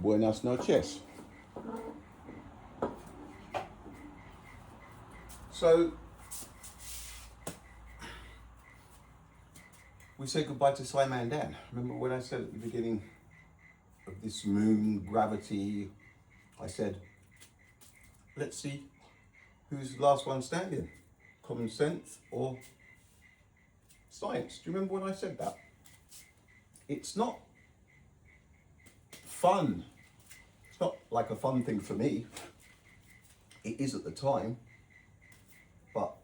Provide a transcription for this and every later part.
Buenas noches. So, we say goodbye to Simon Dan. Remember when I said at the beginning of this moon gravity, I said, let's see who's the last one standing, common sense or science. Do you remember when I said that? It's not fun. It's not like a fun thing for me. It is at the time, but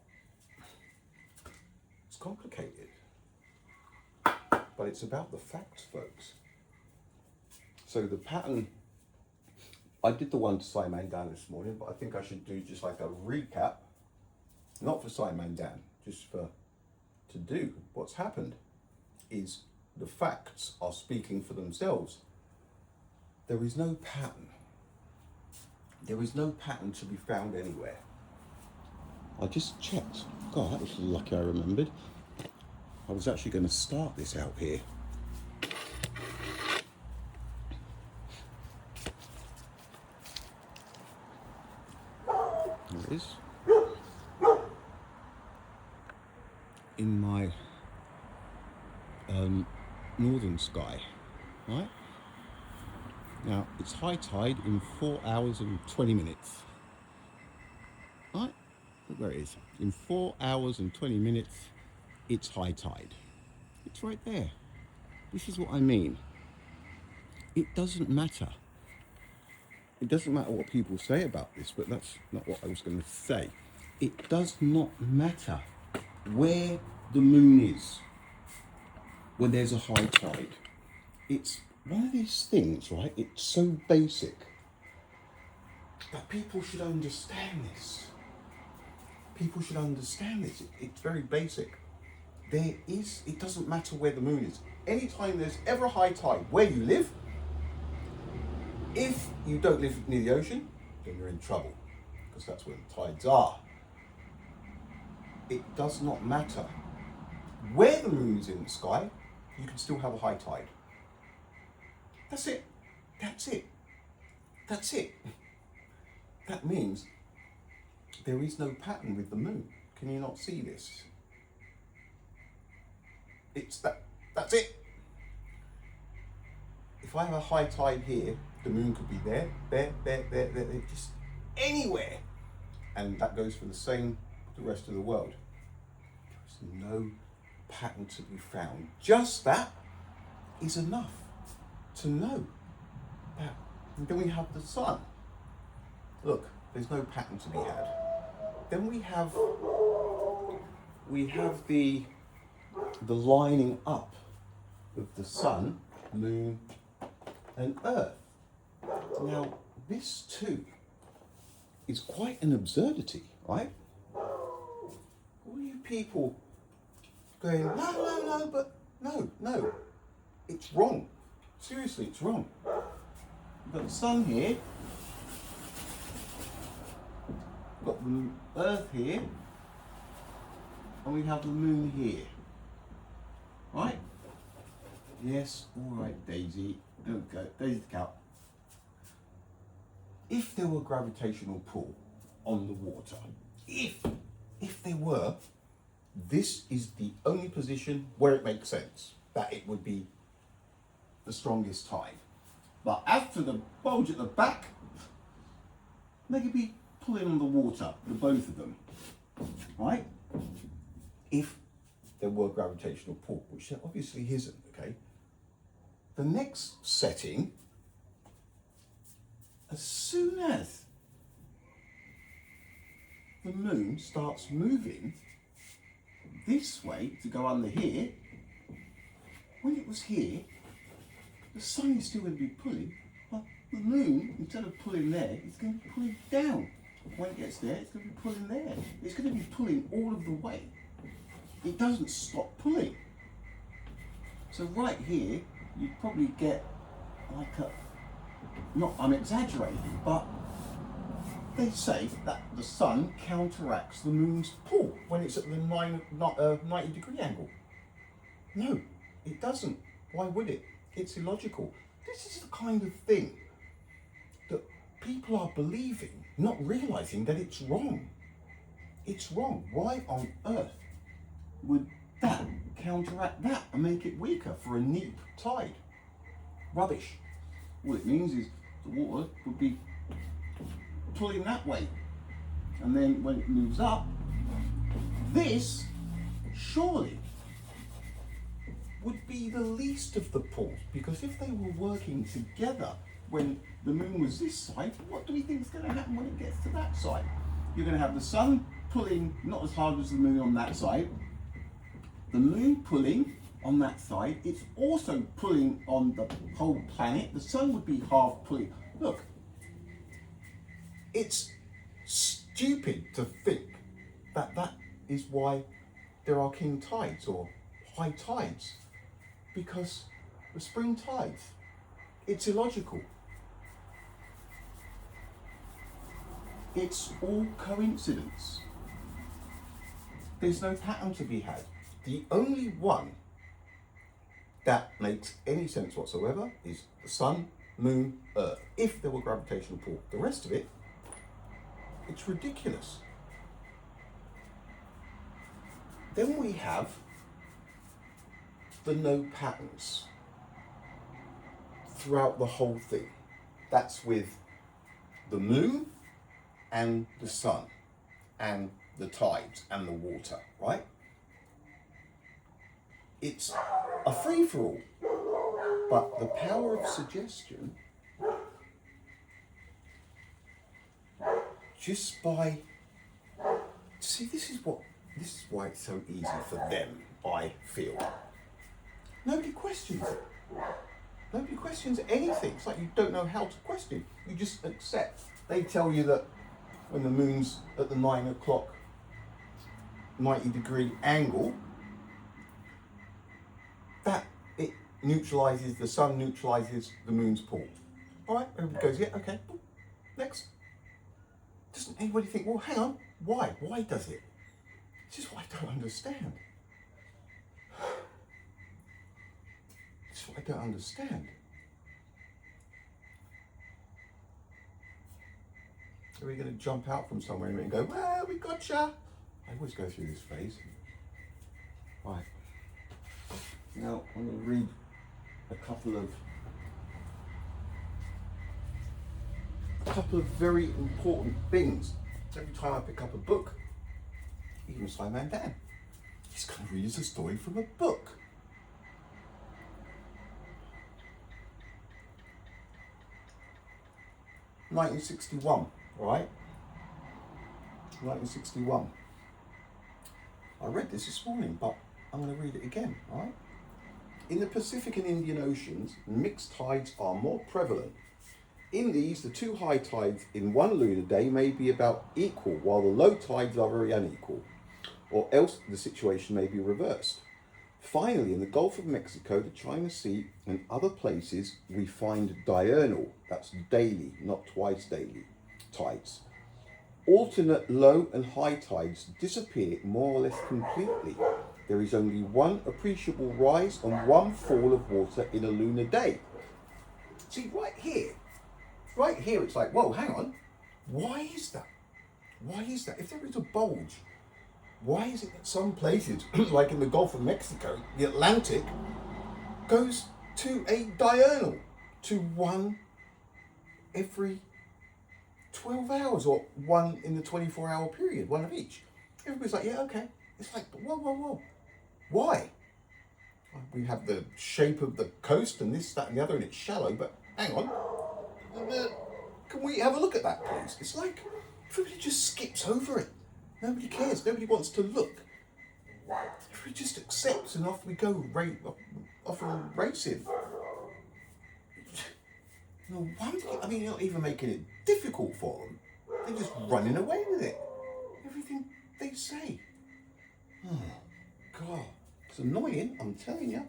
it's complicated. But it's about the facts, folks. So the pattern, I did the one to Simon Dan this morning, but I think I should do just like a recap, not for Simon Dan, just for to do what's happened is the facts are speaking for themselves. There is no pattern. There is no pattern to be found anywhere. I just checked. God, that was lucky I remembered. I was actually going to start this out here. There it is. In my northern sky, right? Now, it's high tide in 4 hours and 20 minutes. Right? Look where it is. In 4 hours and 20 minutes, it's high tide. It's right there. This is what I mean. It doesn't matter. It doesn't matter what people say about this, but that's not what I was going to say. It does not matter where the moon is when there's a high tide. It's one of these things, right? It's so basic that people should understand this. People should understand this. It's very basic. It doesn't matter where the moon is. Anytime there's ever a high tide where you live, if you don't live near the ocean, then you're in trouble, because that's where the tides are. It does not matter where the moon is in the sky, you can still have a high tide. That's it. That's it. That's it. That means there is no pattern with the moon. Can you not see this? It's that. That's it. If I have a high tide here, the moon could be there, just anywhere. And that goes for the same the rest of the world. There's no pattern to be found. Just that is enough to know that. And then we have the sun. Look, there's no pattern to be had. Then we have the lining up of the sun, moon, and earth. Now, this too is quite an absurdity, right? All you people going, no, but no, it's wrong. Seriously, it's wrong. We've got the sun here, we've got the earth here, and we have the moon here. Right? Yes, all right, Daisy. Okay, Daisy the cow. If there were gravitational pull on the water, if there were, this is the only position where it makes sense that it would be the strongest tide. But after the bulge at the back, they could be pulling on the water, the both of them, right? If there were gravitational pull, which there obviously isn't, okay? The next setting, as soon as the moon starts moving this way to go under here, when it was here, the sun is still going to be pulling, but the moon, instead of pulling there, it's going to be pulling down. When it gets there, it's going to be pulling there. It's going to be pulling all of the way. It doesn't stop pulling. So right here, you'd probably get like I'm exaggerating, but they say that the sun counteracts the moon's pull when it's at the 90-degree angle. No, it doesn't. Why would it? It's illogical. This is the kind of thing people are believing, not realizing that it's wrong. It's wrong. Why on earth would that counteract that and make it weaker for a neap tide? Rubbish. All it means is the water would be pulling that way. And then when it moves up, this surely would be the least of the pulls, because if they were working together when the moon was this side, what do we think is going to happen when it gets to that side? You're going to have the sun pulling not as hard as the moon on that side, the moon pulling on that side, it's also pulling on the whole planet, the sun would be half pulling. Look, it's stupid to think that that is why there are king tides or high tides, because the spring tides, it's illogical. It's all coincidence. There's no pattern to be had. The only one that makes any sense whatsoever is the sun, moon, earth. If there were gravitational pull, the rest of it, it's ridiculous. Then we have the no patterns throughout the whole thing. That's with the moon and the sun and the tides and the water, right? It's a free-for-all, but the power of suggestion, just by, see, this is why it's so easy for them, I feel. Nobody questions it. Nobody questions anything. It's like you don't know how to question. You just accept. They tell you that when the moon's at the 9 o'clock 90-degree angle, that it neutralizes, the sun neutralizes the moon's pull. All right, everybody goes, yeah, okay, next. Doesn't anybody think, well, hang on, why? Why does it? This is what I don't understand. This is what I don't understand. Are we going to jump out from somewhere and go, well, we gotcha? I always go through this phase. Right. Now I'm going to read a couple of very important things. Every time I pick up a book, even Simon Dan, he's going to read us a story from a book. (1961), right? 1961. I read this morning, but I'm going to read it again, right? In the Pacific and Indian Oceans, mixed tides are more prevalent. In these, the two high tides in one lunar day may be about equal, while the low tides are very unequal, or else the situation may be reversed. Finally, in the Gulf of Mexico, the China Sea, and other places, we find diurnal, that's daily, not twice daily, tides. Alternate low and high tides disappear more or less completely. There is only one appreciable rise and one fall of water in a lunar day. See, right here, it's like, whoa, hang on. Why is that? Why is that? If there is a bulge, why is it that some places, like in the Gulf of Mexico, the Atlantic, goes to a diurnal, to one every 12 hours, or one in the 24-hour period, one of each? Everybody's like, yeah, okay. It's like, whoa. Why? We have the shape of the coast and this, that, and the other, and it's shallow, but hang on. Can we have a look at that, please? It's like everybody just skips over it. Nobody cares. Nobody wants to look. Everybody just accepts, and off we go, off and racing. No wonder. I mean, you're not even making it difficult for them. They're just running away with it. Everything they say. Oh, God. It's annoying, I'm telling you.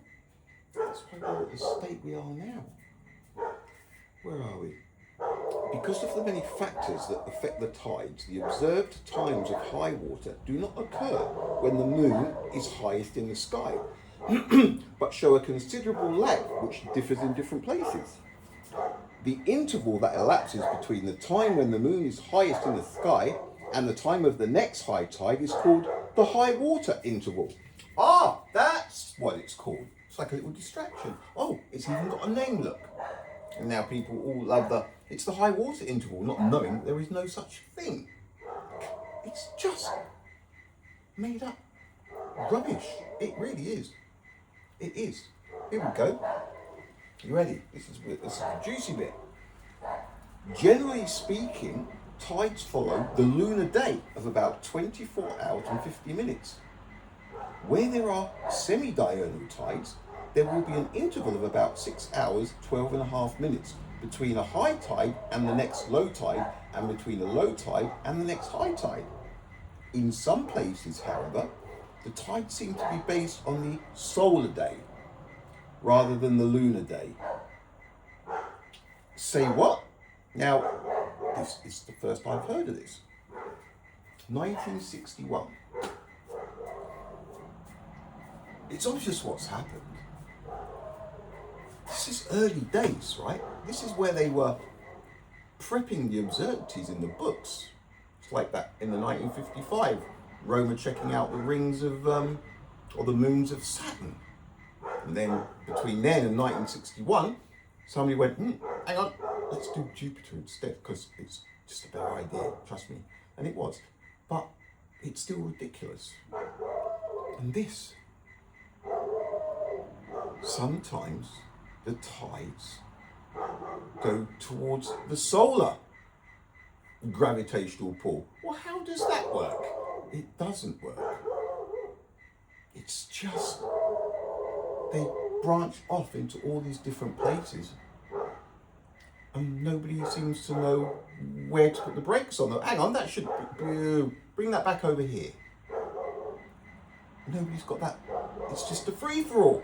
That's why we're at the state we are now. Where are we? Because of the many factors that affect the tides, the observed times of high water do not occur when the moon is highest in the sky, but show a considerable lag which differs in different places. The interval that elapses between the time when the moon is highest in the sky and the time of the next high tide is called the high water interval. Ah, that's what it's called. It's like a little distraction. Oh, it's even got a name, look. And now people all love it's the high water interval, not knowing there is no such thing. It's just made up rubbish. It really is. It is. Here we go. You ready? This is the juicy bit. Generally speaking, tides follow the lunar day of about 24 hours and 50 minutes. Where there are semi-diurnal tides, there will be an interval of about 6 hours, 12 and a half minutes between a high tide and the next low tide, and between a low tide and the next high tide. In some places, however, the tides seem to be based on the solar day rather than the lunar day. Say what? Now, this is the first I've heard of this. 1961. It's obvious what's happened. This is early days, right? This is where they were prepping the absurdities in the books. It's like that in the 1955, Roma checking out the rings of, or the moons of Saturn. And then between then and 1961, somebody went, hang on, let's do Jupiter instead, because it's just a better idea, trust me. And it was. But it's still ridiculous. And this, sometimes the tides go towards the solar gravitational pull. Well, how does that work? It doesn't work. It's just they branch off into all these different places and nobody seems to know where to put the brakes on them. Hang on, that should bring that back over here. Nobody's got that. It's just a free-for-all.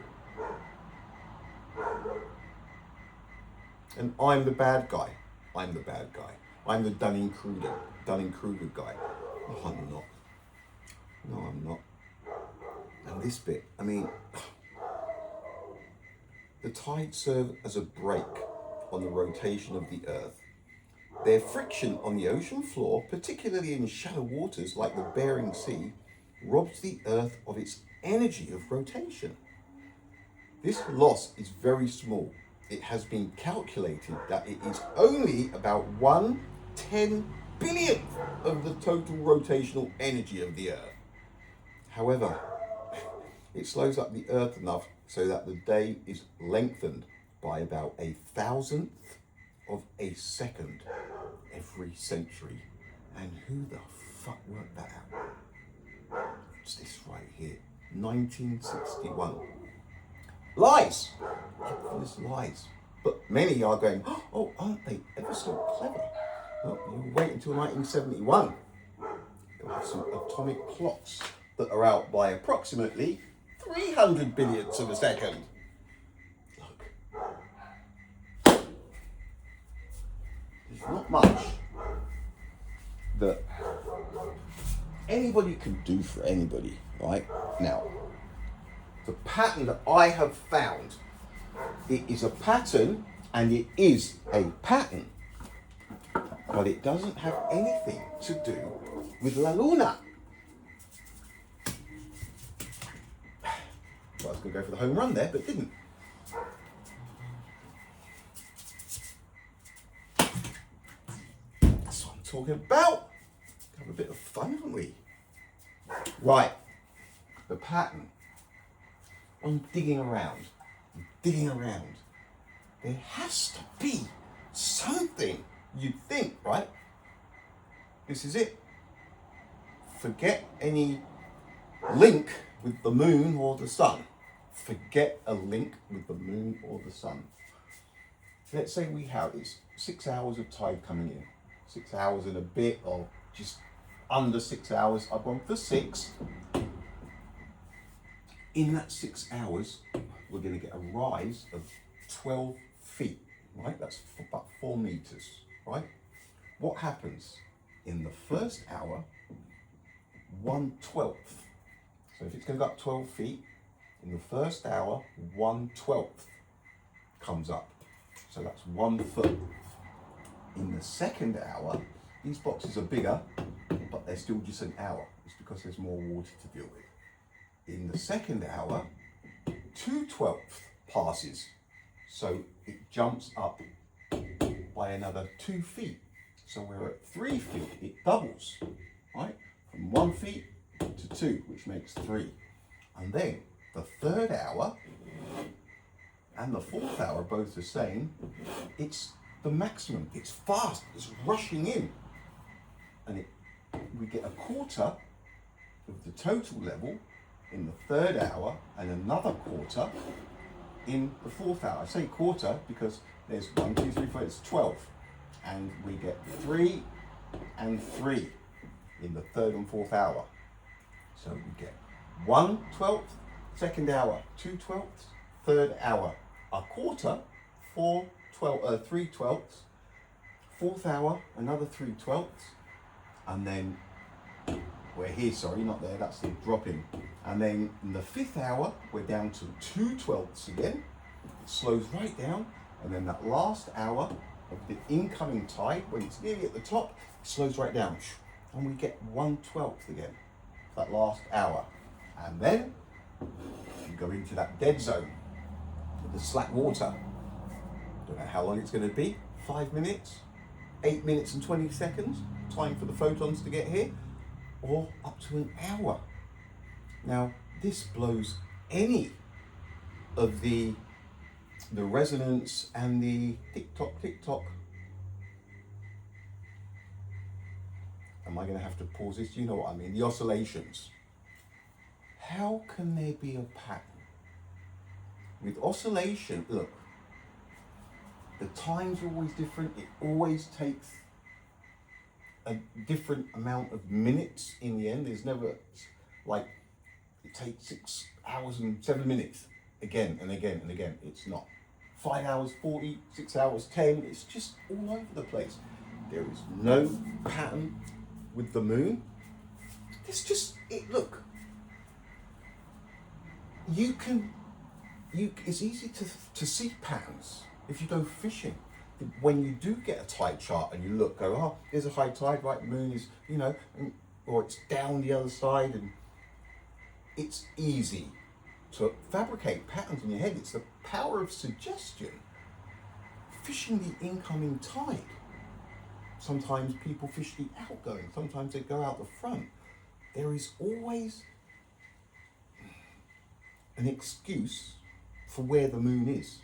And I'm the bad guy. I'm the bad guy. I'm the Dunning-Kruger guy. No, I'm not. No, I'm not. And this bit, I mean, the tides serve as a brake on the rotation of the Earth. Their friction on the ocean floor, particularly in shallow waters like the Bering Sea, robs the Earth of its energy of rotation. This loss is very small. It has been calculated that it is only about 1/10 billionth of the total rotational energy of the Earth. However, it slows up the Earth enough so that the day is lengthened by about 1,000th of a second every century. And who the fuck worked that out? It's this right here, 1961. Lies! Obvious lies. But many are going, oh, aren't they ever so clever? Well, you wait until 1971. You'll have some atomic clocks that are out by approximately 300 billionths of a second. Look. There's not much that anybody can do for anybody, right? Now, the pattern that I have found, it is a pattern and it is a pattern, but it doesn't have anything to do with La Luna. Well, I was going to go for the home run there, but didn't. That's what I'm talking about. Have a bit of fun, haven't we? Right, the pattern. I'm digging around. There has to be something, you'd think, right? This is it. Forget any link with the moon or the sun. Forget a link with the moon or the sun. Let's say we have it's 6 hours of tide coming in. 6 hours and a bit, or just under 6 hours. I've gone for 6. In that 6 hours, we're going to get a rise of 12 feet, right? That's about 4 meters, right? What happens? In the first hour, 1/12. So if it's going to go up 12 feet, in the first hour, 1/12 comes up. So that's 1 foot. In the second hour, these boxes are bigger, but they're still just an hour. It's because there's more water to deal with. In the second hour, 2/12 passes. So it jumps up by another 2 feet. So we're at 3 feet, it doubles, right? From 1 feet to 2, which makes 3. And then the third hour and the fourth hour are both the same. It's the maximum, it's fast, it's rushing in. And we get a quarter of the total level in the third hour and another quarter in the fourth hour. I say quarter because there's 1, 2, 3, 4, it's 12. And we get 3 and 3 in the third and fourth hour. So we get 1/12, second hour, 2/12, third hour, a quarter, 3/12, fourth hour, another 3/12, and then we're here, sorry, not there, that's the drop in. And then in the fifth hour, we're down to 2/12 again. It slows right down, and then that last hour of the incoming tide, when it's nearly at the top, it slows right down, and we get 1/12 again, that last hour. And then you go into that dead zone with the slack water. Don't know how long it's going to be, 5 minutes, 8 minutes and 20 seconds, time for the photons to get here, or up to an hour. Now, this blows any of the resonance and the tick-tock, tick-tock. Am I going to have to pause this? Do you know what I mean? The oscillations. How can there be a pattern? With oscillation, look, the times are always different. It always takes a different amount of minutes in the end. There's never, like, it takes 6 hours and 7 minutes again and again and again. It's not 5 hours, 40, 6 hours, 10. It's just all over the place. There is no pattern with the moon. It's just, look, it's easy to see patterns if you go fishing. When you do get a tide chart and you look, go, oh, there's a high tide, right? The moon is, or it's down the other side, and it's easy to fabricate patterns in your head. It's the power of suggestion. Fishing the incoming tide. Sometimes people fish the outgoing, sometimes they go out the front. There is always an excuse for where the moon is.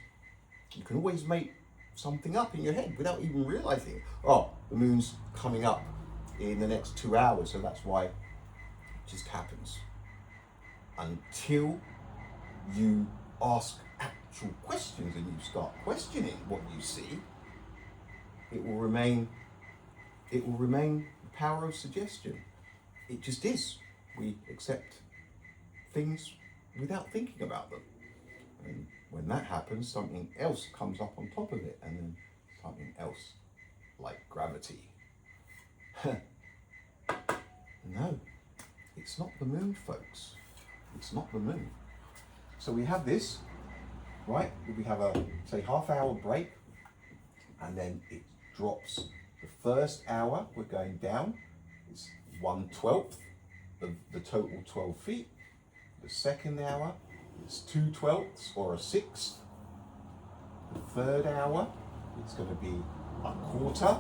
You can always make something up in your head without even realizing, oh, the moon's coming up in the next 2 hours, so that's why it just happens. Until you ask actual questions and you start questioning what you see, it will remain the power of suggestion. It just is. We accept things without thinking about them. And when that happens, something else comes up on top of it, and then something else, like gravity. No, it's not the moon, folks. It's not the moon. So we have this, right? We have a, say, half-hour break, and then it drops. The first hour, we're going down. It's 1/12 of the total 12 feet. The second hour, it's 2/12 or a 1/6. The third hour, it's going to be a quarter.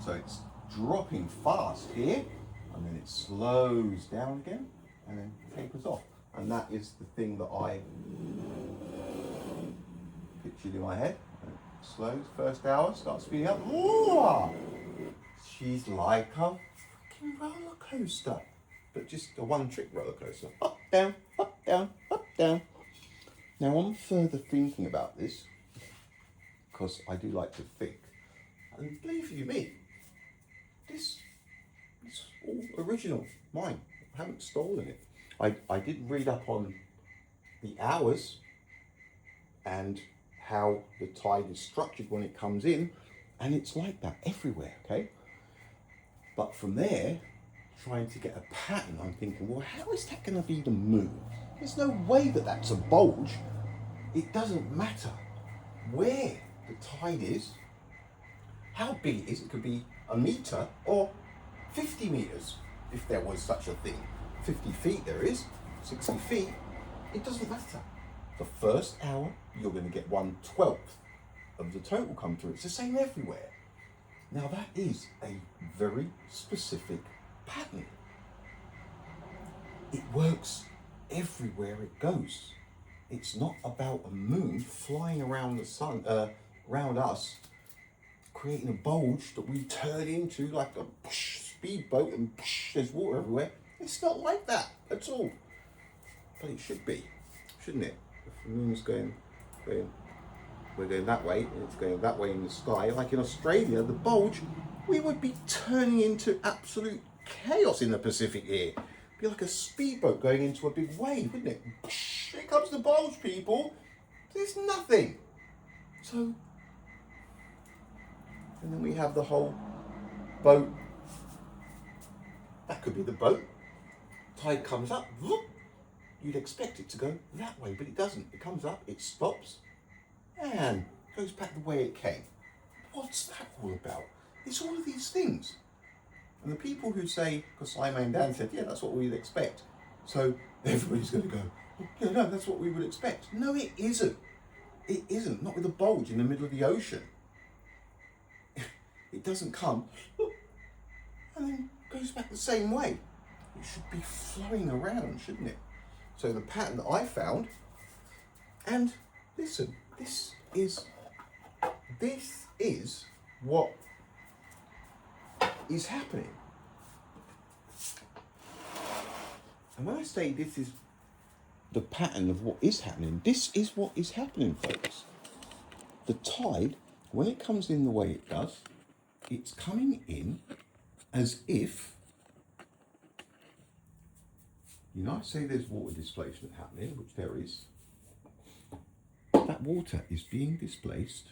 So it's dropping fast here, and then it slows down again, and then tapers off. And that is the thing that I pictured in my head. It slows, first hour, starts speeding up. Ooh, she's like a fucking roller coaster, but just a one-trick roller coaster. Up, down, up, down, up, down. Now, I'm further thinking about this, because I do like to think. And believe you me, this is all original, mine. I haven't stolen it. I did read up on the hours and how the tide is structured when it comes in, and it's like that everywhere, okay? But from there, trying to get a pattern, I'm thinking, well, how is that going to be the moon? There's no way that that's a bulge. It doesn't matter where the tide is, how big it is. It could be a metre or 50 metres, if there was such a thing. 50 feet there is, 60 feet, it doesn't matter. The first hour, you're going to get 1/12 of the total come through. It's the same everywhere. Now that is a very specific pattern. It works everywhere it goes. It's not about a moon flying around the sun, around us, creating a bulge that we turn into like a speedboat and there's water everywhere. It's not like that at all. But it should be, shouldn't it? If the moon's going, we're going that way, and it's going that way in the sky. Like in Australia, the bulge, we would be turning into absolute chaos in the Pacific here. It'd be like a speedboat going into a big wave, wouldn't it? Here comes the bulge, people. There's nothing. So, and then we have the whole boat. That could be the boat. Tide comes up, whoop. You'd expect it to go that way, but it doesn't. It comes up, it stops, and goes back the way it came. What's that all about? It's all of these things. And the people who say, because Simon and Dan said, yeah, that's what we'd expect. So everybody's going to go, oh, yeah, no, that's what we would expect. No, it isn't. It isn't. Not with a bulge in the middle of the ocean. It doesn't come and then goes back the same way. It should be flowing around, shouldn't it? So the pattern that I found, and listen, this is what is happening. And when I say this is the pattern of what is happening, this is what is happening, folks. The tide, when it comes in the way it does, it's coming in as if, you know, I say there's water displacement happening, which there is. That water is being displaced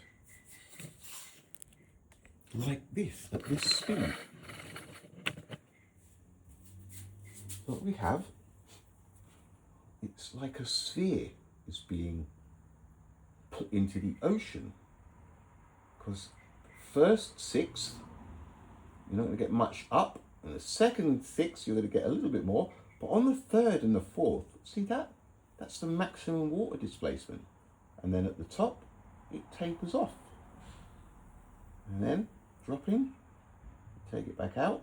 like this, at this speed. What we have, it's like a sphere is being put into the ocean. Because first sixth, you're not going to get much up, and the second sixth, you're going to get a little bit more. But on the third and the fourth, see that? That's the maximum water displacement. And then at the top, it tapers off. And then, dropping, take it back out.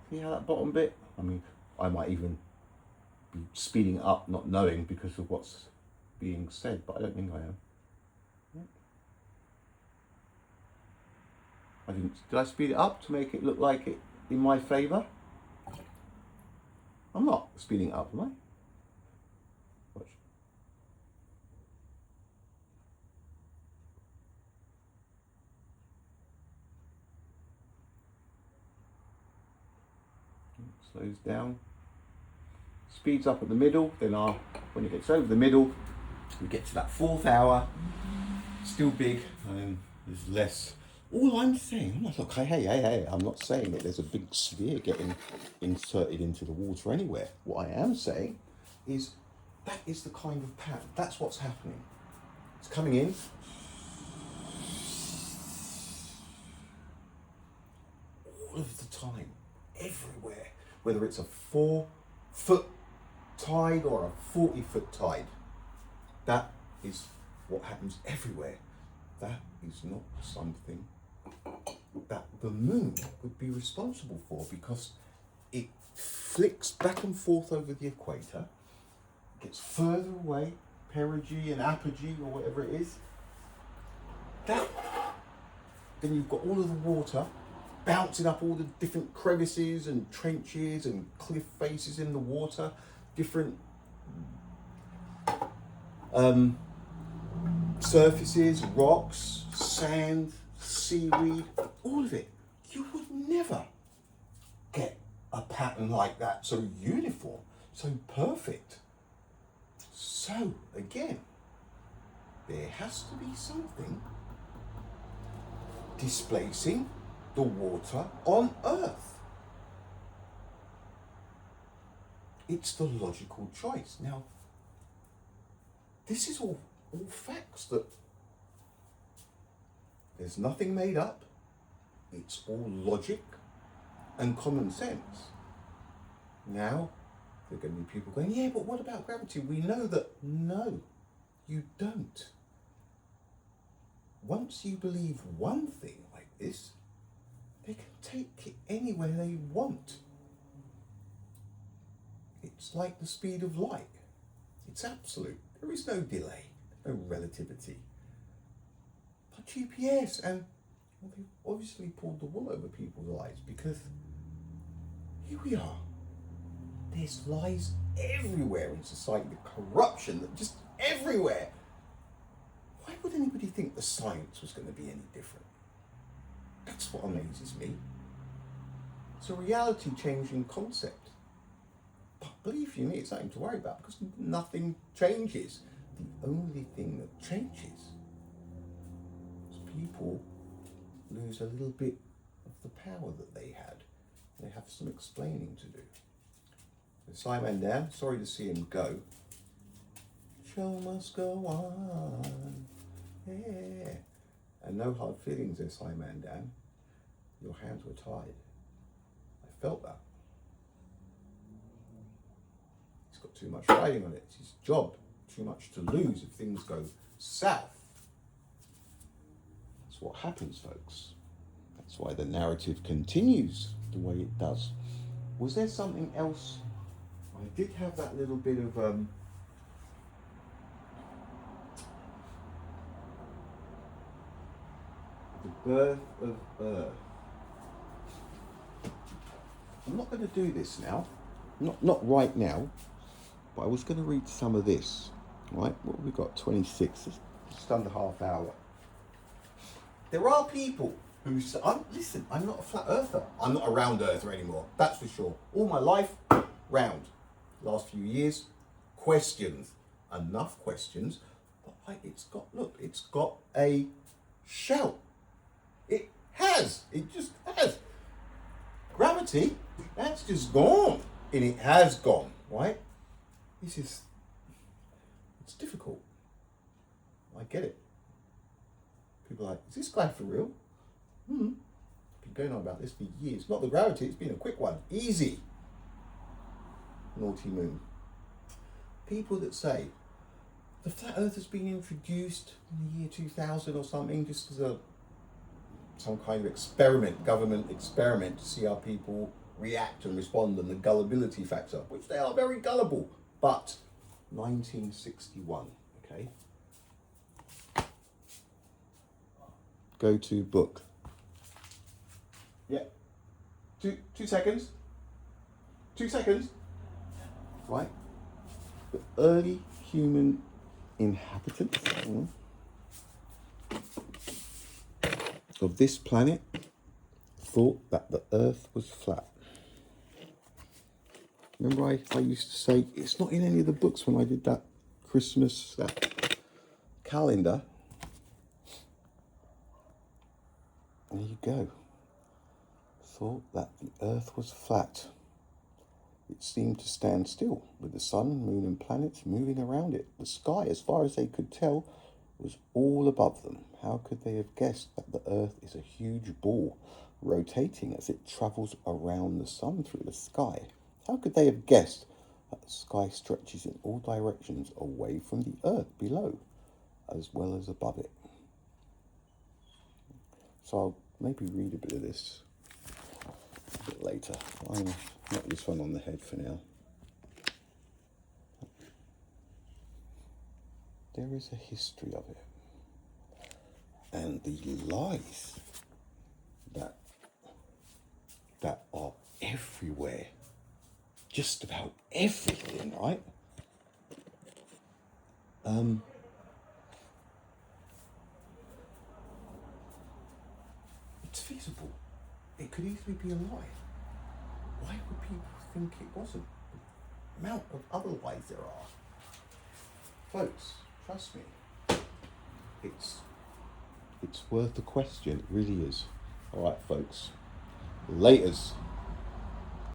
See how that bottom bit? I mean, I might even be speeding it up, not knowing because of what's being said, but I don't think I am. Did I speed it up to make it look like it in my favour? I'm not speeding it up, am I? Watch. Slows down. Speeds up at the middle, then when it gets over the middle, we get to that fourth hour, still big, and there's less. All I'm saying, I'm not like, hey, I'm not saying that there's a big sphere getting inserted into the water anywhere. What I am saying is that is the kind of pattern. That's what's happening. It's coming in. All of the time, everywhere. Whether it's a 4-foot tide or a 40-foot tide. That is what happens everywhere. That is not something that the moon would be responsible for, because it flicks back and forth over the equator, gets further away, perigee and apogee or whatever it is. Then you've got all of the water bouncing up all the different crevices and trenches and cliff faces in the water, different surfaces, rocks, sand, seaweed, all of it. You would never get a pattern like that, so uniform, so perfect. So again, there has to be something displacing the water on Earth. It's the logical choice. Now, This is all facts that there's nothing made up. It's all logic and common sense. Now, there are going to be people going, yeah, but what about gravity? We know that. No, you don't. Once you believe one thing like this, they can take it anywhere they want. It's like the speed of light. It's absolute. There is no delay, no relativity. But GPS, and well, they've obviously pulled the wool over people's eyes, because here we are. There's lies everywhere in society, the corruption that just everywhere. Why would anybody think the science was going to be any different? That's what amazes me. It's a reality changing concept. But believe you me, it's nothing to worry about, because nothing changes. The only thing that changes is people lose a little bit of the power that they had. They have some explaining to do. So Simon Dan, sorry to see him go. Show must go on. Yeah. And no hard feelings there, Simon Dan. Your hands were tied. I felt that. He's got too much riding on it. It's his job. Too much to lose if things go south. That's what happens, folks. That's why the narrative continues the way it does. Was there something else? I did have that little bit of the birth of Earth. I'm not going to do this now, not right now, but I was going to read some of this. Right, what have we got? 26, just under half hour. There are people who say, listen, I'm not a flat earther. I'm not a round earther anymore, that's for sure. All my life, round. Last few years, questions. Enough questions. But it's got a shout. It just has. Gravity, that's just gone. And it has gone, right? It's difficult. I get it. People are like, is this guy for real? I've been going on about this for years. Not the gravity, it's been a quick one. Easy. Naughty moon. People that say the flat earth has been introduced in the year 2000 or something, just as some kind of experiment, government experiment, to see how people react and respond, and the gullibility factor, which they are very gullible. But 1961, okay? Go to book. Yeah. Two seconds. 2 seconds. Right? The early human inhabitants of this planet thought that the earth was flat. Remember I used to say, it's not in any of the books when I did that Christmas, that calendar. There you go. Thought that the earth was flat. It seemed to stand still, with the sun, moon and planets moving around it. The sky, as far as they could tell, was all above them. How could they have guessed that the earth is a huge ball, rotating as it travels around the sun through the sky? How could they have guessed that the sky stretches in all directions away from the earth below, as well as above it? So I'll maybe read a bit of this a bit later. I'll knock this one on the head for now. There is a history of it. And the lies that are everywhere, just about everything, right? It's feasible. It could easily be a lie. Why would people think it wasn't? The amount of other lies there are. Folks, trust me. It's worth a question. It really is. All right, folks. Laters.